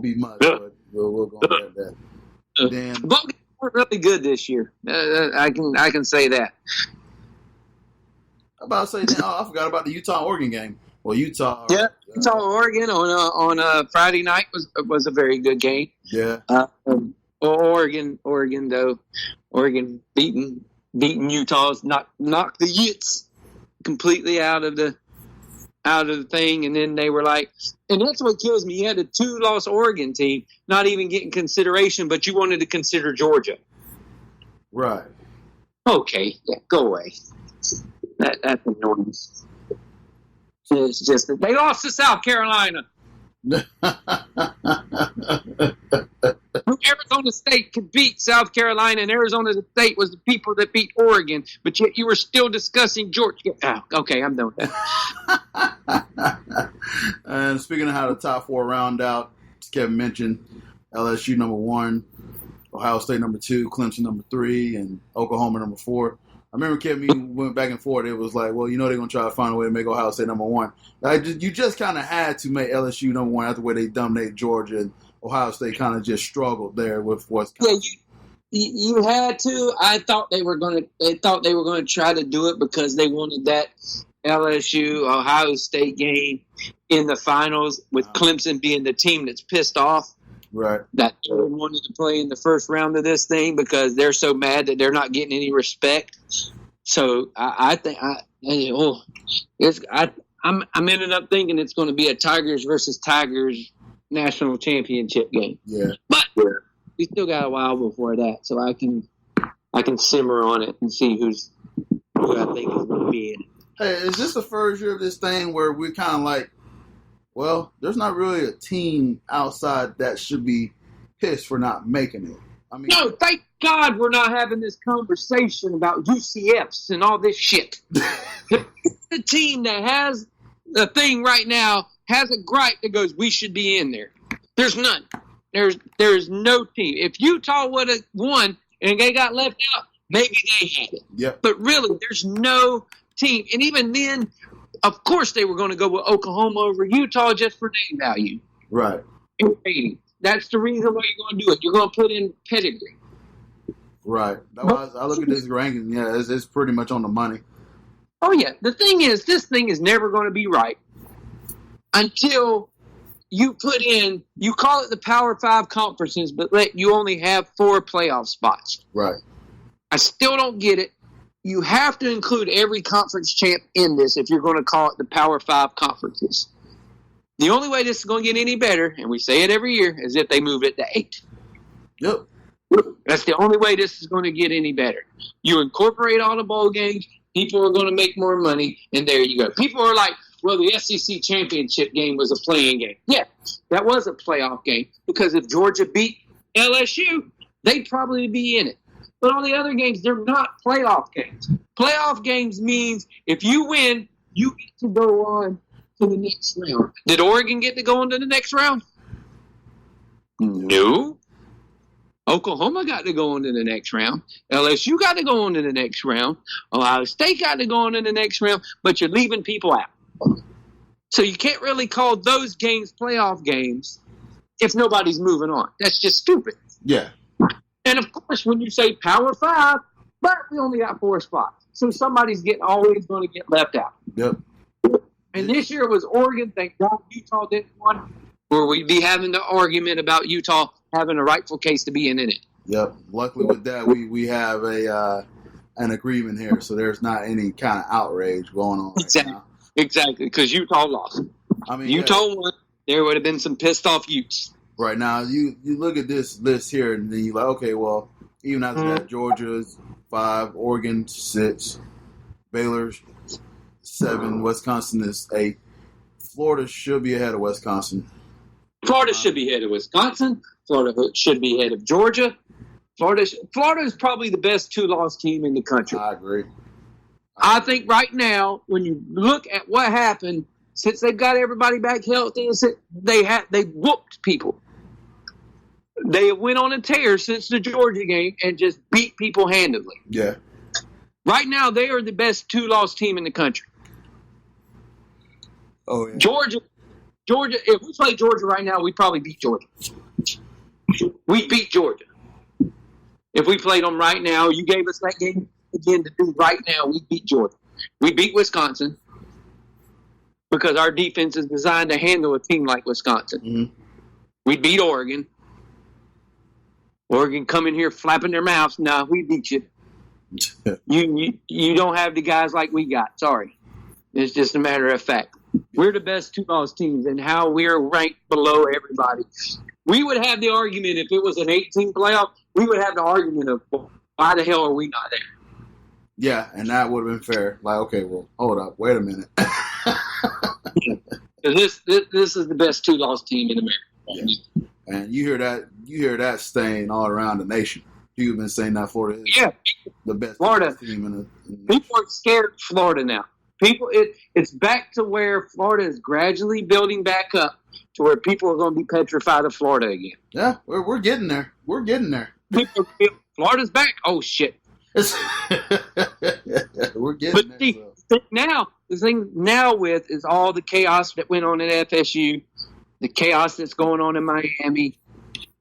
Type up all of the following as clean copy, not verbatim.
be much, but we'll go ahead that. Then bowl games weren't really good this year. I can say that. I'm about to say, I forgot about the Utah-Oregon game. Well, Utah. Utah-Oregon on Friday night was a very good game. Yeah. Oregon though. Oregon beating Utah's knocked the Utes completely out of the thing, and then they were like, and that's what kills me. You had a 2-loss Oregon team not even getting consideration, but you wanted to consider Georgia. Right. Okay, yeah, go away. That's annoying. It's just that they lost to South Carolina. Arizona State could beat South Carolina, and Arizona State was the people that beat Oregon, but yet you were still discussing Georgia. Oh, okay, I'm done with that. And speaking of how the top 4 round out, as Kevin mentioned, LSU number 1, Ohio State number 2, Clemson number 3, and Oklahoma number 4. I remember Kevin went back and forth. It was like, well, they're going to try to find a way to make Ohio State number 1. You just kind of had to make LSU number 1 after the way they dominated Georgia, and Ohio State kind of just struggled there with Wisconsin. Yeah, you had to. I thought they were going to try to do it because they wanted that LSU Ohio State game in the finals with Clemson being the team that's pissed off. Right. That they wanted to play in the first round of this thing because they're so mad that they're not getting any respect. So I think I'm ended up thinking it's going to be a Tigers versus Tigers national championship game. Yeah. But we still got a while before that, so I can simmer on it and see who I think is going to be in it. Hey, is this the first year of this thing where we're kind of like, well, there's not really a team outside that should be pissed for not making it? I mean, no, thank God we're not having this conversation about UCFs and all this shit. The team that has the thing right now has a gripe that goes, we should be in there. There's none. There's no team. If Utah would have won and they got left out, maybe they had it. Yep. But really, there's no team. And even then, of course, they were going to go with Oklahoma over Utah just for name value. Right. And rating. That's the reason why you're going to do it. You're going to put in pedigree. Right. I look at this ranking. Yeah, it's pretty much on the money. Oh, yeah. The thing is, this thing is never going to be right until you call it the Power 5 conferences, but you only have 4 playoff spots. Right. I still don't get it. You have to include every conference champ in this if you're going to call it the Power 5 conferences. The only way this is going to get any better, and we say it every year, is if they move it to 8. Yep. That's the only way this is going to get any better. You incorporate all the bowl games, people are going to make more money, and there you go. People are like, well, the SEC championship game was a playing game. Yeah, that was a playoff game because if Georgia beat LSU, they'd probably be in it. But all the other games, they're not playoff games. Playoff games means if you win, you get to go on to the next round. Did Oregon get to go on to the next round? No. Oklahoma got to go on to the next round. LSU got to go on to the next round. Ohio State got to go on to the next round, but you're leaving people out. So you can't really call those games playoff games if nobody's moving on. That's just stupid. Yeah. And, of course, when you say Power 5, but we only got 4 spots. So somebody's always going to get left out. Yep. And this year was Oregon. Thank God Utah didn't win, or we'd be having the argument about Utah having a rightful case to be in it. Yep. Luckily with that, we have an agreement here, so there's not any kind of outrage going on right now. Exactly, because Utah lost. I mean, Utah won. There would have been some pissed off Utes. Right now, you look at this list here, and then you're like, okay, well, even after that, Georgia's 5, Oregon 6, Baylor's 7, Wisconsin is 8. Florida should be ahead of Wisconsin. Florida should be ahead of Wisconsin. Florida should be ahead of Georgia. Florida is probably the best 2-loss team in the country. I agree. I think right now, when you look at what happened, since they've got everybody back healthy, they whooped people. They went on a tear since the Georgia game and just beat people handedly. Yeah. Right now, they are the best 2-loss team in the country. Oh, yeah. Georgia, if we play Georgia right now, we'd probably beat Georgia. We beat Georgia. If we played them right now, you gave us that game again to do right now, we beat Georgia. We beat Wisconsin because our defense is designed to handle a team like Wisconsin. Mm-hmm. We beat Oregon. Oregon come in here flapping their mouths. Nah, we beat you. You don't have the guys like we got. Sorry. It's just a matter of fact. We're the best two-loss teams, and how we're ranked below everybody. We would have the argument if it was an 18 playoff. We would have the argument of why the hell are we not there? Yeah, and that would have been fair. Like, okay, well, hold up, wait a minute. This is the best two-loss team in America. Yeah. And you hear that staying all around the nation. You've been saying that Florida is the best Florida team in the people are scared of Florida now. It's back to where Florida is gradually building back up to where people are going to be petrified of Florida again. Yeah, we're getting there. We're getting there. People feel Florida's back. Oh shit! We're getting but there. The thing now with is all the chaos that went on at FSU, the chaos that's going on in Miami,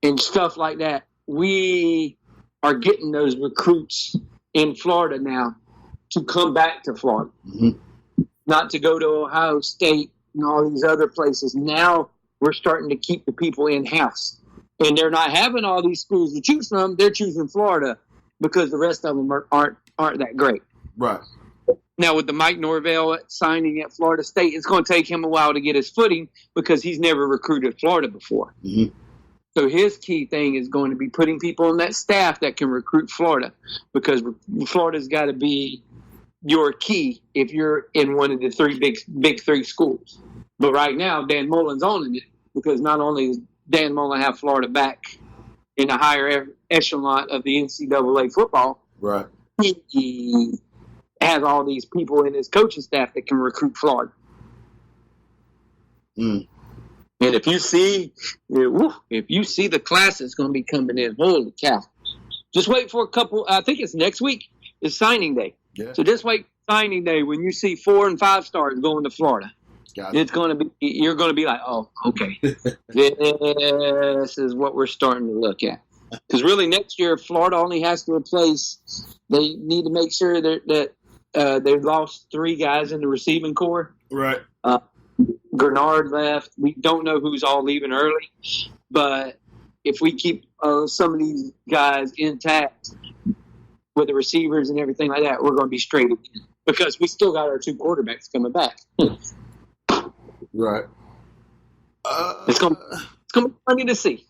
and stuff like that. We are getting those recruits in Florida now to come back to Florida, not to go to Ohio State and all these other places. Now we're starting to keep the people in-house. And they're not having all these schools to choose from. They're choosing Florida because the rest of them aren't that great. Right. Now, with the Mike Norvell signing at Florida State, it's going to take him a while to get his footing because he's never recruited Florida before. Mm-hmm. So his key thing is going to be putting people on that staff that can recruit Florida, because Florida's got to be your key if you're in one of the three big three schools. But right now, Dan Mullen's owning it, because not only does Dan Mullen have Florida back in the higher echelon of the NCAA football, right, he has all these people in his coaching staff that can recruit Florida. Mm. And if you see the class that's going to be coming in, holy cow! Just wait for a couple. I think it's next week. It's signing day. Yeah. So just wait for signing day when you see 4 and 5 stars going to Florida. Gotcha. It's going to be. You're going to be like, oh, okay. This is what we're starting to look at. Because really, next year Florida only has to replace. They need to make sure that they've lost 3 guys in the receiving corps. Right. Grenard left. We don't know who's all leaving early, but if we keep some of these guys intact with the receivers and everything like that, we're going to be straight again, because we still got our 2 quarterbacks coming back. Right. It's going to be funny to see.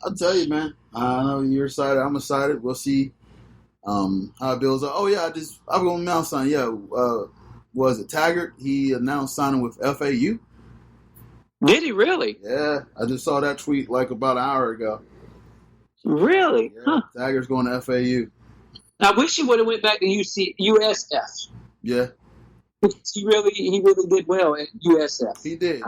I'll tell you, man. I know you're excited. I'm excited. We'll see how it builds up. Oh yeah, I'm going to announce something. Yeah. Was it Taggart? He announced signing with FAU. Did he really? Yeah, I just saw that tweet like about an hour ago. Really? Yeah, Huh. Taggart's going to FAU. I wish he would have went back to USF. Yeah, He really did well at USF. he did.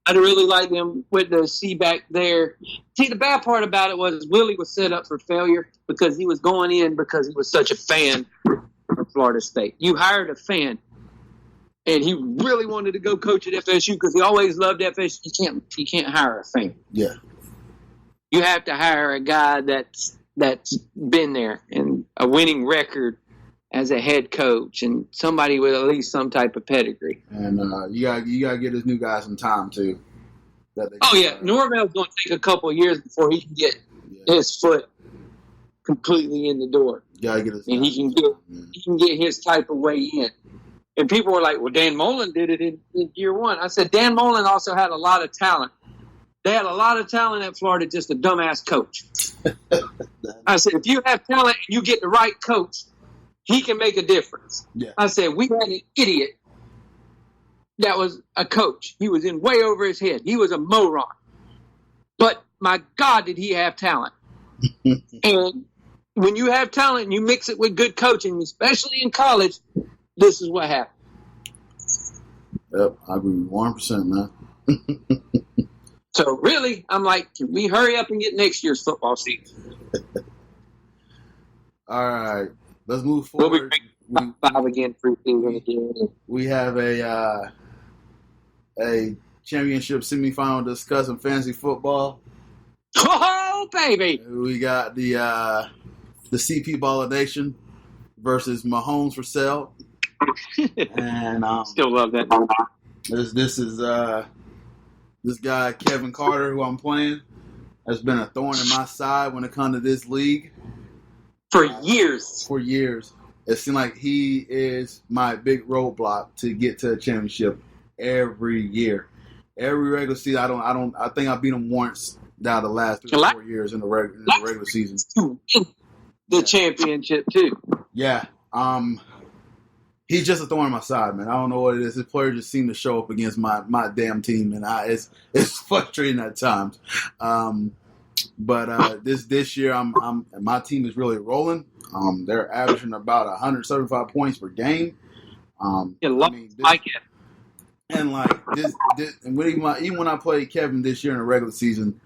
I'd really like him with the C back there. See, the bad part about it was Willie was set up for failure because he was going in because he was such a fan of Florida State. You hired a fan, and he really wanted to go coach at FSU because he always loved FSU. You can't hire a fan. Yeah. You have to hire a guy that's been there and a winning record as a head coach, and somebody with at least some type of pedigree. And you gotta get his new guy some time too. Norvell's going to take a couple of years before he can get his foot completely in the door. You gotta get his and he can get his type of way in. And people were like, "Well, Dan Mullen did it in year 1." I said, Dan Mullen also had a lot of talent. They had a lot of talent at Florida, just a dumbass coach. I said, if you have talent and you get the right coach, he can make a difference. Yeah. I said, we had an idiot that was a coach. He was in way over his head. He was a moron. But, my God, did he have talent. And when you have talent and you mix it with good coaching, especially in college, this is what happens. Yep, I agree 100%, man. So, really, I'm like, can we hurry up and get next year's football season? All right. Let's move forward. We'll be 5 again, preseason again. We have a championship semifinal discussing fantasy football. Oh, baby! We got the CP Baller Nation versus Mahomes for sale. And still love that. This is this guy Kevin Carter, who I'm playing, has been a thorn in my side when it comes to this league for years. For years, it seems like he is my big roadblock to get to a championship every year. Every regular season, I think I beat him once out of the last 3 or 4 years in the regular season. The championship too. Yeah. He's just a thorn in my side, man. I don't know what it is. His players just seem to show up against my damn team, and it's frustrating at times. But this year, my team is really rolling. They're averaging about 175 points per game. Like it. And like this and even when I played Kevin this year in the regular season,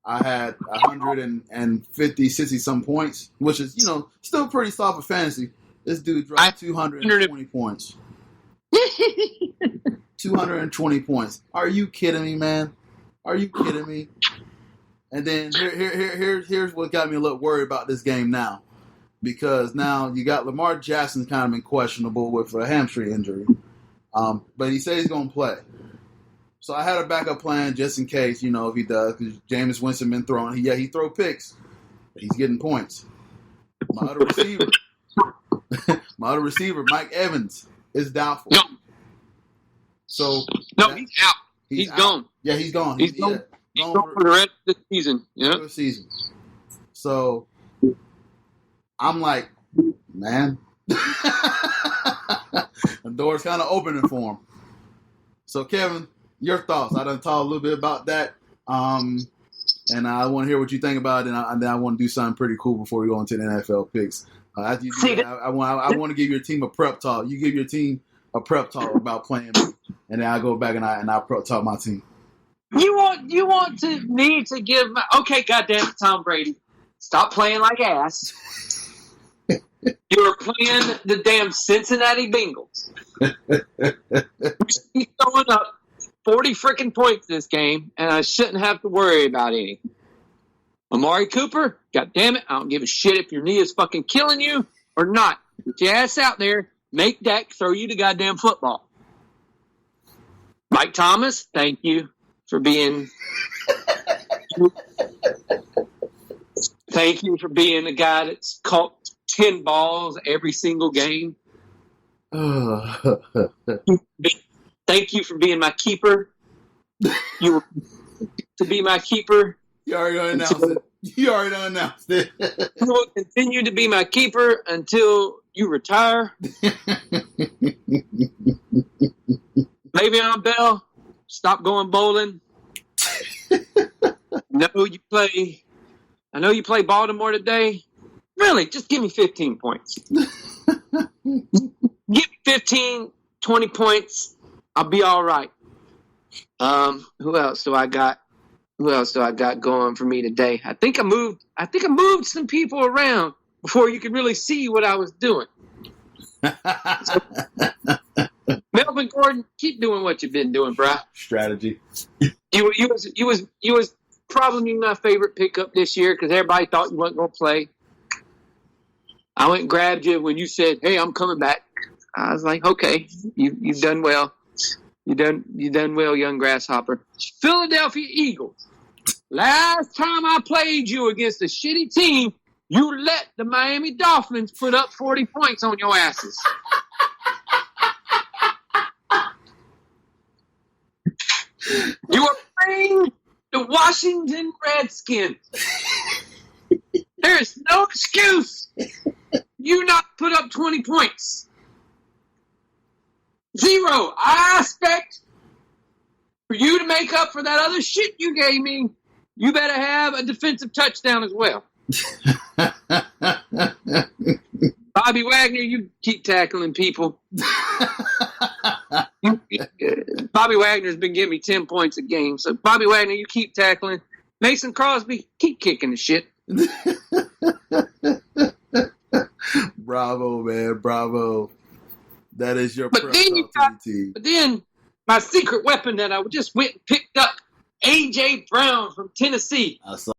I had 150, 60 some points, which is still pretty solid for fantasy. This dude dropped 220 points. 220 points. Are you kidding me, man? Are you kidding me? And then here's what got me a little worried about this game now. Because now you got Lamar Jackson kind of been questionable with a hamstring injury. But he said he's going to play. So I had a backup plan just in case, if he does. Because Jameis Winston been throwing. He throw picks. But he's getting points. My other receiver, Mike Evans, is doubtful. No. So he's out. He's gone. Yeah, he's gone. He's gone for the rest of the season. Yeah. For the season. So I'm like, man, the door's kind of opening for him. So Kevin, your thoughts? I done talked a little bit about that, and I want to hear what you think about it. And then I want to do something pretty cool before we go into the NFL picks. After you do that, I want to give your team a prep talk. You give your team a prep talk about playing me, and then I go back and I prep talk my team. You want me to give my goddamn it, Tom Brady, stop playing like ass. You're playing the damn Cincinnati Bengals. He's throwing up 40 freaking points this game, and I shouldn't have to worry about any. Amari Cooper, God damn it, I don't give a shit if your knee is fucking killing you or not. Get your ass out there, make Dak throw you the goddamn football. Mike Thomas, thank you for being a guy that's caught 10 balls every single game. Thank you for being my keeper. You were to be my keeper. You already announced it. You will continue to be my keeper until you retire. Le'Veon Bell, stop going bowling. I know you play Baltimore today. Really, just give me 15 points. Give me 15, 20 points. I'll be all right. Who else do I got going for me today? I think I moved some people around before you could really see what I was doing. So, Melvin Gordon, keep doing what you've been doing, bro. Strategy. You was probably my favorite pickup this year because everybody thought you weren't going to play. I went and grabbed you when you said, "Hey, I'm coming back." I was like, "Okay, you've done well. You done well, young grasshopper." Philadelphia Eagles. Last time I played you against a shitty team, you let the Miami Dolphins put up 40 points on your asses. You are playing the Washington Redskins. There is no excuse you not put up 20 points. Zero. I expect for you to make up for that other shit you gave me, you better have a defensive touchdown as well. Bobby Wagner, you keep tackling people. Bobby Wagner's been giving me 10 points a game. So, Bobby Wagner, you keep tackling. Mason Crosby, keep kicking the shit. Bravo, man. Bravo. That is your But then My secret weapon that I just went and picked up, A.J. Brown from Tennessee. I saw